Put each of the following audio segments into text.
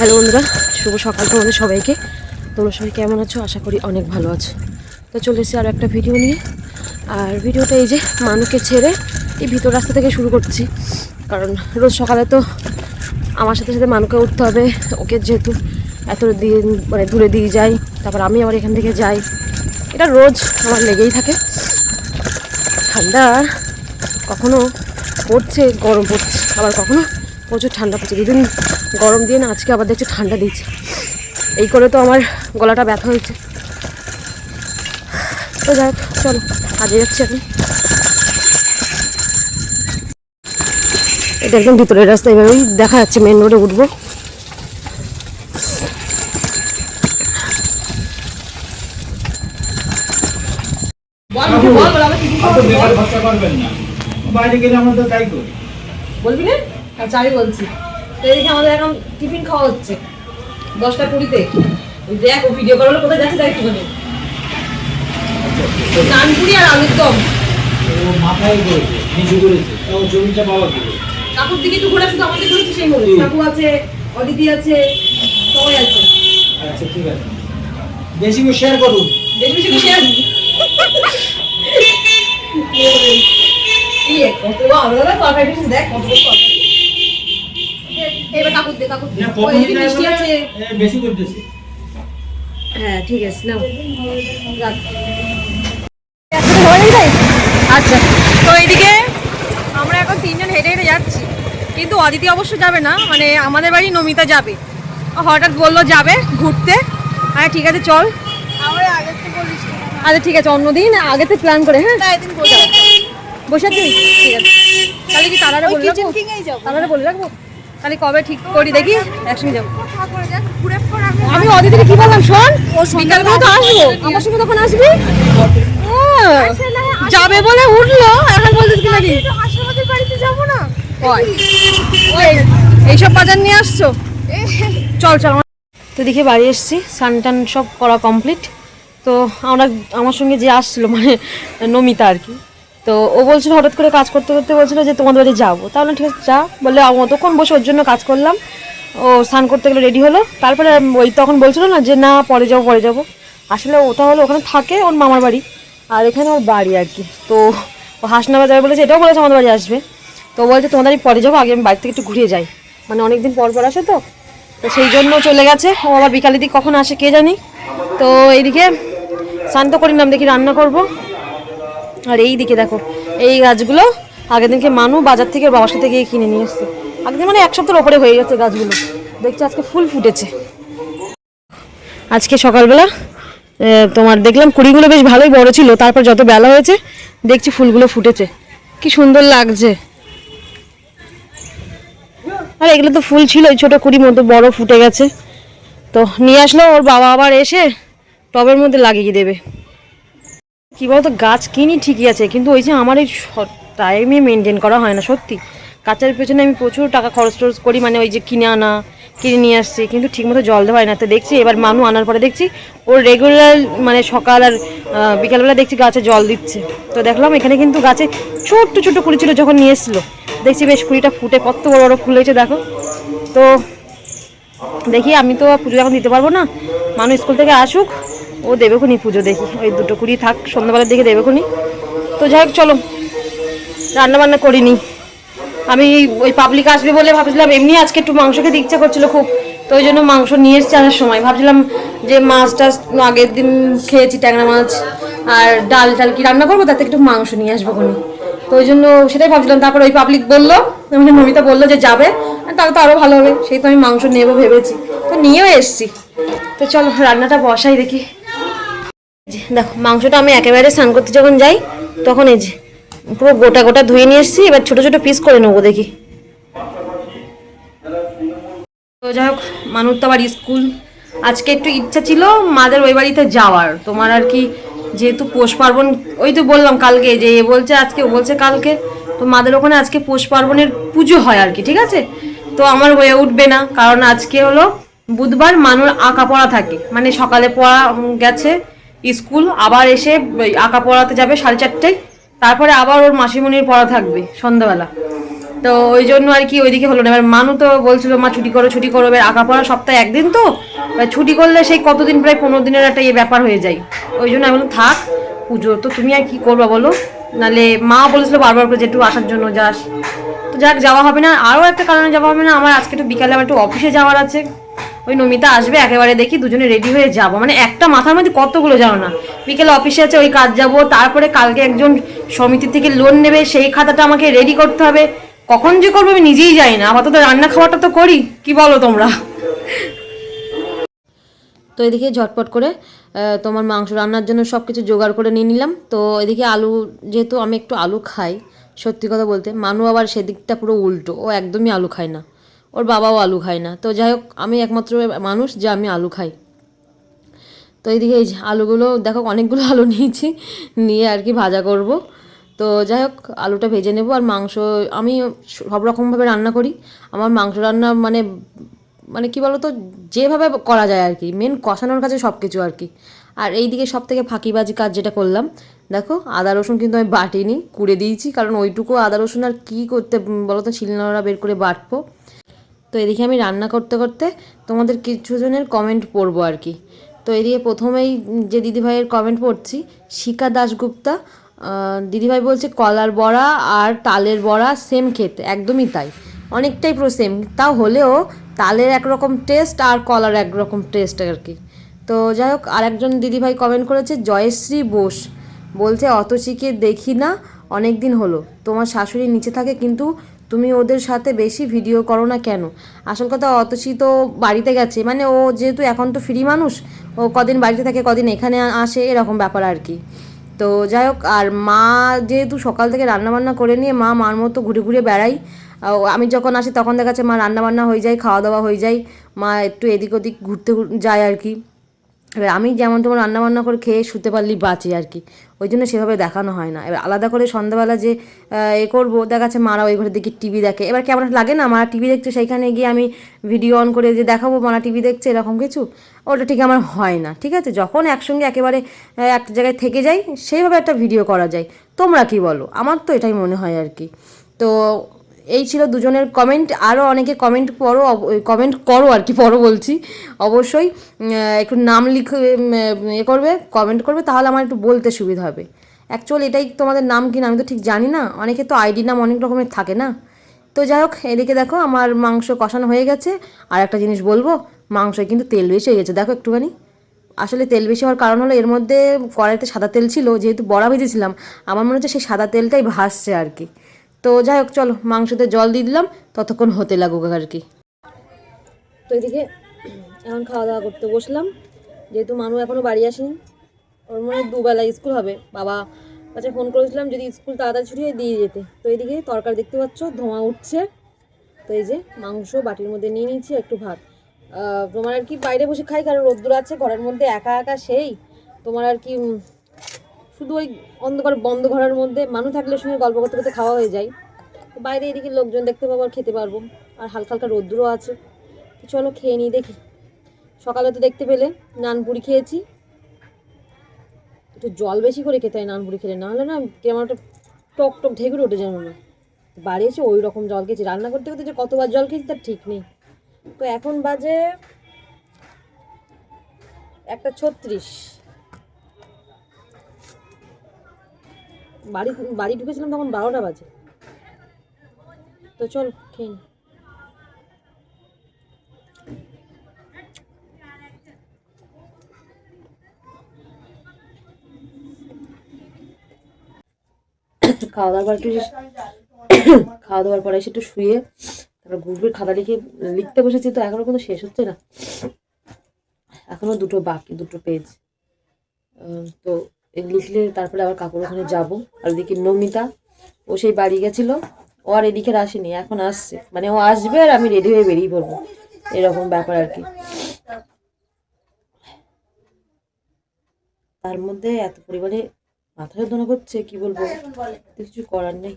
Hello বন্ধুরা, শুভ সকাল তোমাদের সবাইকে। তোমরা সবাই কেমন আছো? আশা করি অনেক ভালো আছো। তো চলে এসেছি আরও একটা ভিডিও নিয়ে। আর ভিডিওটা এই যে মানুকে ছেড়ে এই ভিতর রাস্তা থেকে শুরু করছি, কারণ রোজ সকালে তো আমার সাথে সাথে মানুকে উঠতে হবে। ওকে যেহেতু এত দিন মানে দূরে দিয়ে যাই, তারপর আমি আবার এখান থেকে যাই, এটা রোজ আমার লেগেই থাকে। ঠান্ডা কখনো পড়ছে, গরম পড়ছে, আবার কখনো প্রচুর ঠান্ডা পড়ছে। দুদিন গরম দিয়ে না, আজকে আবার দেখছি ঠান্ডা দিচ্ছে। এই করে তো আমার গলাটা ব্যথা হয়েছে। তো যাই হোক, চলো কাজে যাচ্ছি এখন। এটা একদম ভিতরের রাস্তা, এভাবেই দেখা যাচ্ছে মেন রোডে উঠবো। বলবি না? আচ্ছা আমি বলছি। তো এদিকে আমাদের এখন টিফিন খাওয়া হচ্ছে 10টা 20-তে। দেখ ও ভিডিও করার কোথায় যাচ্ছে তাই একটুখানি নানপুরি আর আলুর দম মাথায় করেছে, নিজে করেছে। তাও জমিটা পাওয়া গেল। কাকুর দিকে একটু ঘোরা, শুধু আমাদের করেছে সেই বলে। কাকু আছে, অদিতি আছে, সবাই আছে। আচ্ছা ঠিক আছে, বেশি করে শেয়ার করুন, বেশি করে শেয়ার। এই কত আলাদা তরকারি দেখ, কত তরকারি। এবার কাকুর দে, কাকুর দে। ওই যে মিষ্টি আছে, বেশি করে দিছি। হ্যাঁ ঠিক আছে, নাও রাখ। আচ্ছা, তো এইদিকে আমরা এখন তিনজন হেঁটে হেঁটে যাচ্ছি, কিন্তু অদিতি অবশ্য যাবে না, মানে আমাদের বাড়ি নমিতা যাবে। হঠাৎ বললো যাবে ঘুরতে। হ্যাঁ ঠিক আছে চল। আচ্ছা ঠিক আছে, অন্যদিন আগে থেকে প্ল্যান করে। হ্যাঁ বসে আছি, ঠিক আছে। তাহলে কি তারারে বলে রাখবো? তারারে বলে রাখবো তাহলে কবে ঠিক করি, দেখি একসঙ্গে যাবো। আমি অদিতিকে কি বললাম, শোন বিকালবেলা তো আসবো, আমার সঙ্গে তখন আসবি। যাবে বলে উঠলো, এখন বলছিস কি নাকি বাড়িতে যাবো না? এইসব বাজার নিয়ে আসছো? চল চল। তো দেখে বাড়ি এসছি, স্নান টান সব করা কমপ্লিট। তো আমরা আমার সঙ্গে যে আসছিলো মানে নমিতা আর কি, তো ও বলছিল হঠাৎ করে কাজ করতে করতে বলছিলো যে তোমাদের বাড়ি যাবো। তাহলে ঠিক আছে যা, বললে অতক্ষণ বসে ওর জন্য কাজ করলাম। ও স্নান করতে গেলে রেডি হলো, তারপরে ওই তখন বলছিল না যে না পরে যাবো পরে যাবো। আসলে ওটা হলো ওখানে থাকে ওর মামার বাড়ি, আর এখানে ওর বাড়ি আর কি। তো ও হাসনাবাদ যাবে বলেছে, এটাও বলেছে আমাদের বাড়ি আসবে। তো বলছে তোমাদের আমি পরে যাবো, আগে আমি বাড়ি থেকে একটু ঘুরিয়ে যাই, মানে অনেকদিন পর পর আসে তো, তো সেই জন্য চলে গেছে। ও আবার বিকালের দিকে কখন আসে কে জানি। তো এইদিকে স্নান তো করি নাম, দেখি রান্না করব। আর এই দিকে দেখো এই গাছগুলো আগের দিনকে মানু বাজার থেকে বাবার সাথে গিয়ে কিনে নিয়ে এসছে। আগের দিন মানে এক সপ্তাহের ওপরে হয়ে গেছে গাছগুলো, দেখছি আজকে ফুল ফুটেছে। আজকে সকালবেলা তোমার দেখলাম কুড়িগুলো বেশ ভালোই বড় ছিল, তারপর যত বেলা হয়েছে দেখছি ফুলগুলো ফুটেছে, কি সুন্দর লাগছে। আর এগুলো তো ফুল ছিল, ছোট কুড়ি মতো, বড় ফুটে গেছে। তো নিয়ে আসলো ওর বাবা, আবার এসে টবের মধ্যে লাগিয়ে দেবে। কী বলতো, গাছ কিনি ঠিকই আছে, কিন্তু ওই যে আমার এই টাইমে মেনটেন করা হয় না সত্যি। গাছের পেছনে আমি প্রচুর টাকা খরচ টরচ করি, মানে ওই যে কিনে নিয়ে আসছি, কিন্তু ঠিকমতো জল দেওয়া হয় না। তো দেখছি এবার মানু আনার পরে দেখছি ওর রেগুলার মানে সকাল আর বিকালবেলা দেখছি গাছে জল দিচ্ছে। তো দেখলাম এখানে কিন্তু গাছে ছোট্ট ছোট্ট কুড়ি ছিল, যখন নিয়ে এসেছিলো দেখছি বেশ কুড়িটা ফুটে কত বড় বড় ফুল হয়েছে দেখো। তো দেখি আমি তো পুজো এখন দিতে পারবো না, মানুষ স্কুল থেকে আসুক ও দেবেখুনি পুজো, দেখি ওই দুটো কুড়ি থাক, সন্ধ্যাবেলার দিকে দেবেখুনি। তো যাই হোক চলো, রান্নাবান্না করিনি আমি, ওই পাবলিক আসবে বলে ভাবছিলাম। এমনি আজকে একটু মাংস খেতে ইচ্ছা করছিল খুব, তো ওই জন্য মাংস নিয়ে এসেছি আসার সময়। ভাবছিলাম যে মাছ টাছ আগের দিন খেয়েছি, ট্যাংরা মাছ আর ডাল টাল কি রান্না করবো, তাতে একটু মাংস নিয়ে আসবো কোনি। তো ওই জন্য সেটাই ভাবছিলাম। তারপর ওই পাবলিক বললো, মানে নমিতা বললো যে যাবে, তাহলে তো আরও ভালো হবে, সেই তো আমি মাংস নেবো ভেবেছি, তো নিয়েও এসছি। তো চলো রান্নাটা বসাই দেখি। দেখো মাংসটা আমি একেবারে স্নান করতে যখন যাই তখন এই যে পুরো গোটা গোটা ধুয়ে নিয়ে এসেছি, এবার ছোটো ছোটো পিস করে নেবো দেখি। তো যাই হোক, মানুষ তো আবার স্কুল, আজকে একটু ইচ্ছা ছিল মাদের ওই বাড়িতে যাওয়ার, তোমার আর কি যেহেতু পৌষ পার্বণ, ওই তো বললাম কালকে যে এ বলছে আজকে ও বলছে কালকে, তো মাদের ওখানে আজকে পৌষ পার্বণের পুজো হয় আর কি, ঠিক আছে। তো আমার হয়ে উঠবে না, কারণ আজকে হলো বুধবার, মানুষ আঁকা পড়া থাকে, মানে সকালে পড়া গেছে স্কুল, আবার এসে আঁকা পড়াতে যাবে 4:30টায়, তারপরে আবার ওর মাসিমণির পড়া থাকবে সন্ধ্যাবেলা। তো ওই জন্য আর কি ওইদিকে হলো না। এবার মানু তো বলছিল মা ছুটি করো, এবার আঁকা পড়া সপ্তাহে একদিন তো এবার ছুটি করলে সেই কতদিন, প্রায় 15 দিনের একটা ইয়ে ব্যাপার হয়ে যায়। ওই জন্য আমি বললাম থাক, পুজো তো তুমি আর কি করবা বলো, নাহলে মা বলেছিল বারবার করে যে একটু আসার জন্য যাস, তো যাক যাওয়া হবে না। আরও একটা কারণে যাওয়া হবে না, আমার আজকে একটু বিকালে আবার একটু অফিসে যাওয়ার আছে। ওই নমিতা আসবে একেবারে, দেখি দুজনে রেডি হয়ে যাব, মানে একটা মাথার মধ্যে কতগুলো জানো না। বিকেলে অফিসে আছে, ওই কাজ যাব, তারপরে কালকে একজন সমিতি থেকে লোন নেবে, সেই খাতাটা আমাকে রেডি করতে হবে। কখন যে করবো আমি নিজেই জানি না। আপাতত রান্না খাওয়াটা তো করি, কি বলো তোমরা? তো এদিকে ঝটপট করে তোমার মাংস রান্নার জন্য সব কিছু জোগাড় করে নিয়ে নিলাম। তো এদিকে আলু, যেহেতু আমি একটু আলু খাই, সত্যি কথা বলতে মানু আবার সেদিকটা পুরো উল্টো, ও একদমই আলু খায় না, ওর বাবাও আলু খায় না। তো যাই হোক আমি একমাত্র মানুষ যে আমি আলু খাই। তো এইদিকে এই যে আলুগুলো দেখো, অনেকগুলো আলু নিয়েছি, নিয়ে আর কি ভাজা করব। তো যাই হোক আলুটা ভেজে নেব। আর মাংস আমি সব রকমভাবে রান্না করি। আমার মাংস রান্না মানে মানে কী বলো তো, যেভাবে করা যায় আর কি, মেন কষানোর কাছে সব কিছু আর কি। আর এইদিকে সব থেকে ফাঁকিবাজি কাজ যেটা করলাম, দেখো আদা রসুন কিন্তু আমি বাটিনি, কুড়ে দিয়েছি, কারণ ওইটুকু আদা রসুন আর কী করতে বলো তো, শিলনোড়া বের করে বাটবো। তো এদিকে আমি রান্না করতে করতে তোমাদের কিছুজনের কমেন্ট পড়বো আর কি। তো এদিকে প্রথমেই যে দিদিভাইয়ের কমেন্ট পড়ছি, শিখা দাশগুপ্তা দিদিভাই বলছে কলার বড়া আর তালের বড়া সেম খেতে, একদমই তাই, অনেকটাই পুরো সেম, তাও হলেও তালের একরকম টেস্ট আর কলার একরকম টেস্ট আর কি। তো যাই হোক আর একজন দিদিভাই কমেন্ট করেছে জয়শ্রী বোস, বলছে অতসীকে দেখি না অনেক দিন হলো, তোমার শাশুড়ি নিচে থাকে কিন্তু তুমি ওদের সাথে বেশি ভিডিও করো না কেন? আসল কথা অতসী তো বাড়িতে গেছে, মানে ও যেহেতু এখন তো ফ্রি মানুষ, ও কদিন বাড়িতে থাকে কদিন এখানে আসে, এরকম ব্যাপার আর কি। তো যাই হোক আর মা যেহেতু সকাল থেকে রান্নাবান্না করে নিয়ে মার মতো ঘুরে ঘুরে বেড়াই, আমি যখন আসি তখন দেখা যাচ্ছে মা রান্নাবান্না হয়ে যায়, খাওয়া দাওয়া হয়ে যায়, মা একটু এদিক ওদিক ঘুরতে যায় আর কি। এবার আমি যেমন তেমন রান্নাবান্না করে খেয়ে শুতে পারলেই বাঁচি আর কি, ওই জন্য সেভাবে দেখানো হয় না। এবার আলাদা করে সন্ধ্যাবেলা যে এ করবো, দেখা যাচ্ছে মারা ওই ঘরে দেখি টিভি দেখে, এবার কেমন লাগে না, মারা টিভি দেখছে সেইখানে গিয়ে আমি ভিডিও অন করে যে দেখাবো মারা টিভি দেখছে, এরকম কিছু ওটা ঠিক আমার হয় না। ঠিক আছে, যখন একসঙ্গে একেবারে একটা জায়গায় থেকে যাই সেইভাবে একটা ভিডিও করা যায়। তোমরা কি বলো? আমার তো এটাই মনে হয় আর কি। তো এই ছিল দুজনের কমেন্ট। আরও অনেকে কমেন্ট পড়ো, কমেন্ট করো আর কি, পড়ো বলছি অবশ্যই, একটু নাম লিখে এ করবে, কমেন্ট করবে, তাহলে আমার একটু বলতে সুবিধা হবে। অ্যাকচুয়ালি এটাই তোমাদের নাম কিনা আমি তো ঠিক জানি না, অনেকে তো আইডি নাম অনেক রকমের থাকে না। তো যাই হোক এদিকে দেখো আমার মাংস কষানো হয়ে গেছে। আর একটা জিনিস বলবো, মাংসে কিন্তু তেল বেশি হয়ে গেছে দেখো একটুখানি। আসলে তেল বেশি হওয়ার কারণ হলো এর মধ্যে কড়াইতে সাদা তেল ছিল, যেহেতু বড়া ভেজেছিলাম, আমার মনে হচ্ছে সেই সাদা তেলটাই ভাসছে আর কি। তো যাই হোক চলো মাংসতে জল দিয়ে দিলাম, ততক্ষণ হতে লাগুক আর কি। তো এদিকে এখন খাওয়া দাওয়া করতে বসলাম, যেহেতু মানু এখনও বাড়ি আসেনি, ওর মনে হয় দুবেলা স্কুল হবে, বাবা কাছে ফোন করেছিলাম যদি স্কুল তাড়াতাড়ি ছুটি হয়ে দিয়ে যেতে। তো এইদিকে তরকারি দেখতে পাচ্ছ ধোঁয়া উঠছে। তো এই যে মাংস বাটির মধ্যে নিয়ে নিয়েছি, একটু ভাত। তোমার আর কি বাইরে বসে খাই, কারণ রোদ্দুর আছে, ঘরের মধ্যে একা একা সেই তোমার আর কি শুধু ওই অন্ধকার বন্ধ ঘরের মধ্যে মানুষ থাকলে সঙ্গে গল্প করতে করতে খাওয়া হয়ে যায়। তো বাইরে এদিকে লোকজন দেখতে পাবো আর খেতে পারবো, আর হালকা হালকা রোদ্দুরও আছে। তো চলো খেয়ে নিই দেখি। সকালে তো দেখতে পেলে নানপুরি খেয়েছি, একটু জল বেশি করে খেতে হয় নানপুরি খেলে, না হলে না কেমন একটা টক টক ঢেকুরে ওঠে যেন না। বাড়ি এসে ওই রকম জল খেয়েছি, রান্না করতে করতে যে কতবার জল খেয়েছি তার ঠিক নেই। তো এখন বাজে 1:36, বাড়ি বাড়ি ঢুকেছিলাম তখন 12টা বাজে। তো চল খেয়ে নি। খাওয়া দাওয়ার পর একটু খাওয়া দাওয়ার পরে এসে একটু শুয়ে তারপর গ্রুপের খাতা লিখতে বসেছি। তো এখনো কিন্তু শেষ হচ্ছে না, এখনো দুটো পেজ। তো লিখলে তারপরে আবার কাকুর ওখানে যাবো। আর ওদিকে নমিতা, ও সেই বাড়ি গেছিলো, ও আর এদিকে আসেনি, এখন আসছে, মানে ও আসবে আর আমি রেডি হয়ে বেরিয়ে পড়বো, এরকম ব্যাপার আর কি। তার মধ্যে এত পরিমাণে মাথা যন্ত্রণা করছে কি বলবো, কিছু করার নেই।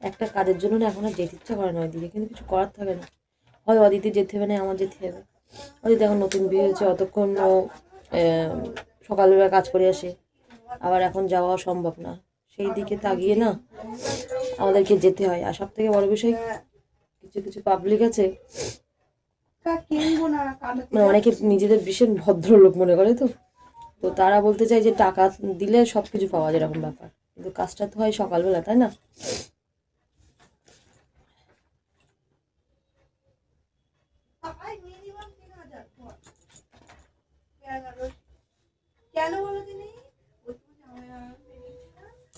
একটা কাজের জন্য না এখন আর যেতে ইচ্ছা করে না ওইদিকে, কিন্তু কিছু করার থাকে না, হয় অদিতি যেতে হবে না আমার যেতে হবে। অদিতি এখন নতুন বিয়ে হয়েছে, অতক্ষণ সকালবেলা কাজ করে আসে, আবার এখন যাওয়া সম্ভব না, সেই দিকে তাকিয়ে না আমাদেরকে যেতে হয়। আর সব থেকে বড় বিষয়, কিছু কিছু পাবলিক আছে মানে অনেকে নিজেদের ভীষণ ভদ্রলোক মনে করে, তো তো তারা বলতে চায় যে টাকা দিলে সব কিছু পাওয়া যায়, এরকম ব্যাপার। কিন্তু কাজটা তো হয় সকালবেলা, তাই না?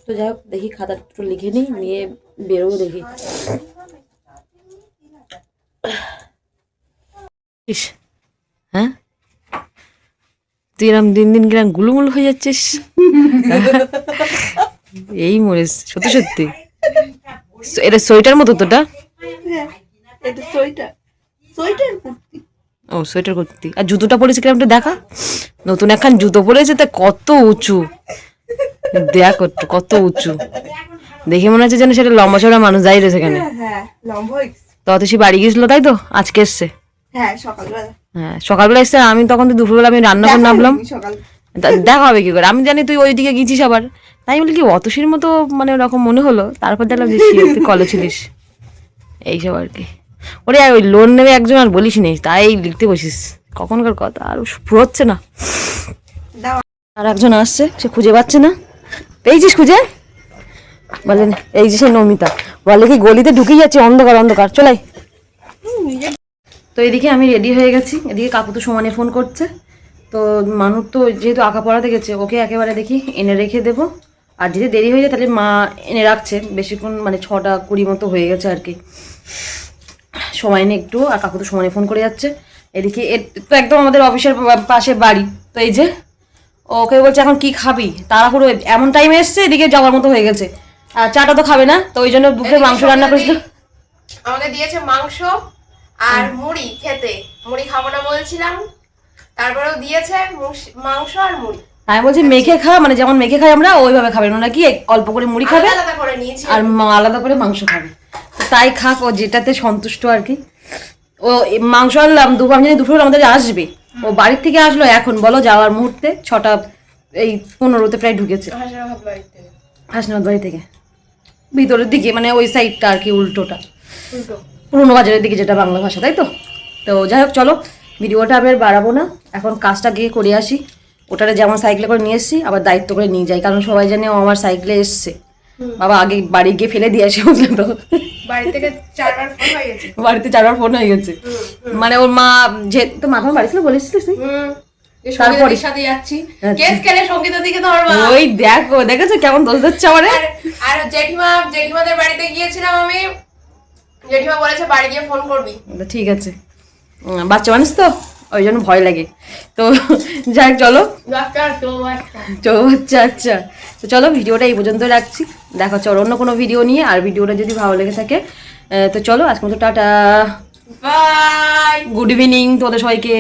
তো যাই হোক, দেখি খাতা একটু লিখে নিই, নিয়ে বেরোবো দেখি। হ্যাঁ, তুই এরম দিন দিন কিরম গুলুমুলু হয়ে যাচ্ছিস। এই মরিস, সত্যি সত্যি। এটা সোয়েটার মতো তোটা? ও সোয়েটার কুর্তি। আর জুতোটা পরেছে কিরম দেখা, নতুন একখান জুতো পরেছে, তা কত উঁচু, দেখ কত উঁচু, দেখে মনে হচ্ছে যেন সেটা লম্বা চড়া মানুষ যাই রয়েছে সেখানে। তো সে বাড়ি গিয়েছিল তাই তো, আজকে এসছে? হ্যাঁ সকালবেলা এসছে। আমি তখন তো দুপুরবেলা আমি রান্না করে নামলাম, দেখা হবে কি করে, আমি জানি তুই ওইদিকে গেছিস আবার, তাই বলি কি অতসীর মতো মানে ওরকম মনে হলো। তারপর দেখলাম যে তুই কলে ছিলিস, এইসব আর কি। ওরে ওই লোন নেবে একজন, আর বলিস নি, তাই লিখতে বসিস, কখনকার কথা আর ফুরোচ্ছে না। আর একজন আসছে, সে খুঁজে পাচ্ছে না। পেয়েছিস খুঁজে? বলেন এই যে সে নমিতা, বলে কি গলিতে ঢুকে যাচ্ছে, অন্ধকার অন্ধকার, চলাই। তো এদিকে আমি রেডি হয়ে গেছি, এদিকে কাকু তো সমানে ফোন করছে। তো মানুষ তো যেহেতু আঁকা পড়াতে গেছে, ওকে একেবারে দেখি এনে রেখে দেবো। আর যদি দেরি হয়ে যায় তাহলে মা এনে রাখছে, বেশিক্ষণ মানে 6:20 মতো হয়ে গেছে আর কি, সময় নেই একটু। আর কাকু তো সমানে ফোন করে যাচ্ছে। এদিকে তো একদম আমাদের অফিসের পাশে বাড়ি, তো এই যে ওকে বলছে এখন কি খাবি, তাড়াহুড়ো এমন টাইমে এসছে, এদিকে যাওয়ার মতো হয়ে গেছে। আর চাটা তো খাবে না, তো ওই জন্য দুপুরে মাংস রান্না করেছিল। আমাকে দিয়েছে মাংস আর মুড়ি খেতে, মুড়ি খাবো না বলছিলাম, তারপরেও দিয়েছে মাংস আর মুড়ি। আমি বলছি মেখে খা, মানে যেমন মেখে খাই আমরা ওইভাবে খাবে না, নাকি অল্প করে মুড়ি খাবে আলাদা করে নিয়েছি আর আলাদা করে মাংস খাবে। তাই খাক, ও যেটাতে সন্তুষ্ট আর কি। ও মাংস আনলাম দুপুর, আমি জানি দুপুর আমাদের আসবে, ও বাড়ির থেকে আসলো এখন বলো যাওয়ার মুহূর্তে 6:15 প্রায় ঢুকেছে হাসনাবাদ বাড়ি থেকে, ভিতরের দিকে মানে ওই সাইডটা আর কি, উল্টোটা, পুরোনো বাজারের দিকে, যেটা বাংলা ভাষা, তাই তো। তো যাই হোক চলো, ভিডিওটা আমি আর বাড়াবো না, এখন কাজটা গিয়ে করে আসি। ওটারে যেমন সাইকেলে করে নিয়ে এসেছি, আবার দায়িত্ব করে নিয়ে যাই, কারণ সবাই জানে ও আমার সাইকেলে এসছে। বাবা আগে বাড়ি গিয়ে ফেলে দিয়ে আসে, বুঝলে তো, বাড়ি থেকে 4বার ফোন হয়ে গেছে, বাড়িতে 4বার ফোন হয়ে গেছে। মানে ওর মা তো মাথা বাড়ি ছিল বলেছিলিস তুই, তারপরে সাথে যাচ্ছি কেস কেলে সঙ্গীতা দিকে ধরবা, ওই দেখো দেখেছো কেমন দোষ দিচ্ছে আমারে। আর জেঠিমাদের বাড়িতে গিয়েছিলাম আমি, জেঠিমা বলেছে বাড়ি গিয়ে ফোন করবি। ঠিক আছে, বাচ্চা মানুষ তো ওই জন্য ভয় লাগে। তো যাক চলো, আচ্ছা তো চলো, ভিডিওটা এই পর্যন্ত রাখছি, দেখা হচ্ছে অন্য কোনো ভিডিও নিয়ে। আর ভিডিওটা যদি ভালো লেগে থাকে তো চলো, আজকে মতো টাটা, বাই, গুড ইভিনিং তোমাদের সবাইকে।